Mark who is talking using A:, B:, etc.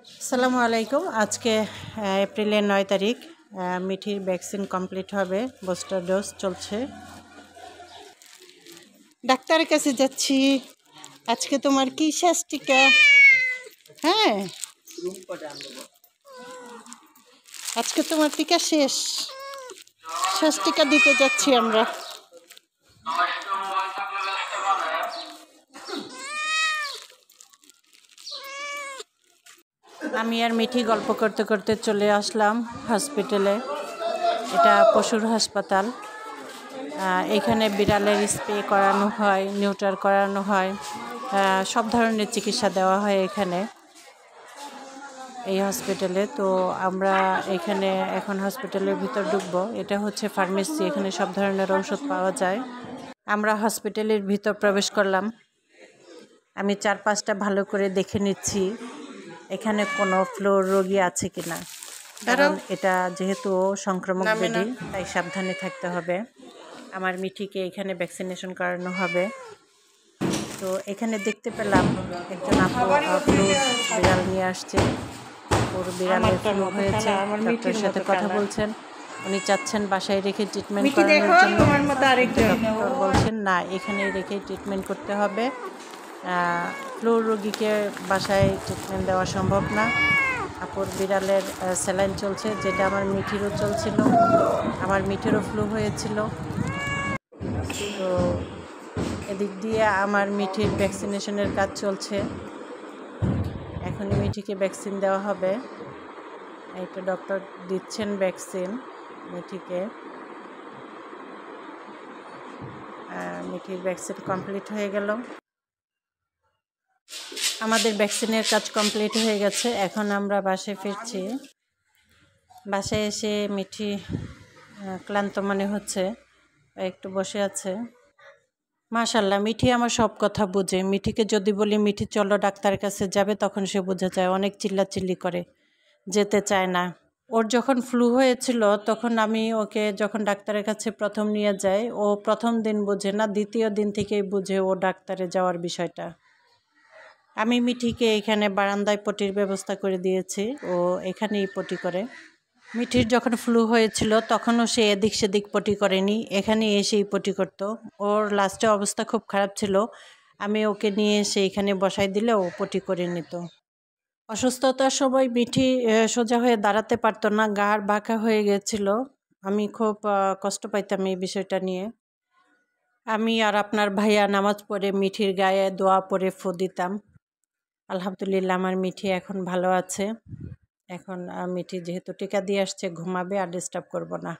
A: আসসালামু আলাইকুম। আজকে এপ্রিলের 9 তারিখ। মিঠির ভ্যাকসিন কমপ্লিট হবে, বুস্টার ডোজ চলছে। ডাক্তারের কাছে যাচ্ছি। আজকে তোমার কি শেষ টিকা? হ্যাঁ, আজকে তোমার টিকা শেষ। শেষ টিকা দিতে যাচ্ছি আমরা। আমি আর মিঠি গল্প করতে করতে চলে আসলাম হসপিটালে। এটা পশুর হাসপাতাল। এখানে বিড়ালের স্প্রে করানো হয়, নিউটার করানো হয়, সব ধরনের চিকিৎসা দেওয়া হয় এখানে এই হসপিটালে। তো আমরা এখানে এখন হসপিটালের ভিতর ঢুকবো। এটা হচ্ছে ফার্মেসি, এখানে সব ধরনের ঔষধ পাওয়া যায়। আমরা হসপিটালের ভিতর প্রবেশ করলাম। আমি 4-5টা ভালো করে দেখে নিচ্ছি এখানে কোনো ফ্লোর রোগী আছে কিনা, কারণ এটা যেহেতু সংক্রামক ব্যাধি তাই সাবধানে থাকতে হবে। আমার মিঠিকে এখানে ভ্যাকসিনেশন করানো হবে। তো এখানে দেখতে পেলাম একজন আপু বিড়াল নিয়ে আসছে। ওর বিড়ালের ফ্লু হয়েছে, ডক্টরের সাথে কথা বলছেন। উনি চাচ্ছেন বাসায় রেখে ট্রিটমেন্ট করানোর জন্য। ডক্টর বলছেন না, এখানে রেখে ট্রিটমেন্ট করতে হবে। ফ্লু রোগীকে বাসায় ট্রিটমেন্ট দেওয়া সম্ভব না। আপুর বিড়ালের স্যালাইন চলছে, যেটা আমার মিঠিরও চলছিল। আমার মিঠিরও ফ্লু হয়েছিল। তো এদিক দিয়ে আমার মিঠির ভ্যাকসিনেশনের কাজ চলছে। এখনই মিঠিকে ভ্যাকসিন দেওয়া হবে। একটা ডক্টর দিচ্ছেন ভ্যাকসিন মিঠিকে। মিঠির ভ্যাকসিন কমপ্লিট হয়ে গেল। আমাদের ভ্যাকসিনের কাজ কমপ্লিট হয়ে গেছে। এখন আমরা বাসায় ফিরছি। বাসায় এসে মিঠি ক্লান্ত মনে হচ্ছে, একটু বসে আছে। মাশাল্লাহ, মিঠি আমার সব কথা বুঝে। মিঠিকে যদি বলি মিঠি চলো ডাক্তারের কাছে যাবে, তখন সে বুঝে যায়। অনেক চিল্লাচিল্লি করে, যেতে চায় না। ওর যখন ফ্লু হয়েছিল তখন আমি ওকে যখন ডাক্তারের কাছে প্রথম নিয়ে যাই, ও প্রথম দিন বুঝে না, দ্বিতীয় দিন থেকেই বুঝে ও ডাক্তারে যাওয়ার বিষয়টা। আমি মিঠিকে এখানে বারান্দায় পটির ব্যবস্থা করে দিয়েছি, ও এখানেই পটি করে। মিঠির যখন ফ্লু হয়েছিল তখনও সে এদিক সেদিক পটি করেনি, এখানে এসেই পটি করতো। ওর লাস্টে অবস্থা খুব খারাপ ছিল, আমি ওকে নিয়ে এসে এখানে বসাই দিলে ও পটি করে নিত। অসুস্থতার সময় মিঠি সোজা হয়ে দাঁড়াতে পারতো না, গাড় বাঁকা হয়ে গেছিল। আমি খুব কষ্ট পাইতাম এই বিষয়টা নিয়ে। আমি আর আপনার ভাইয়া নামাজ পড়ে মিঠির গায়ে দোয়া পড়ে ফু দিতাম। আলহামদুলিল্লাহ, আমার মিঠি এখন ভালো আছে। এখন মিঠি যেহেতু টিকা দিয়ে আসছে, ঘুমাবে, আর ডিস্টার্ব করব না।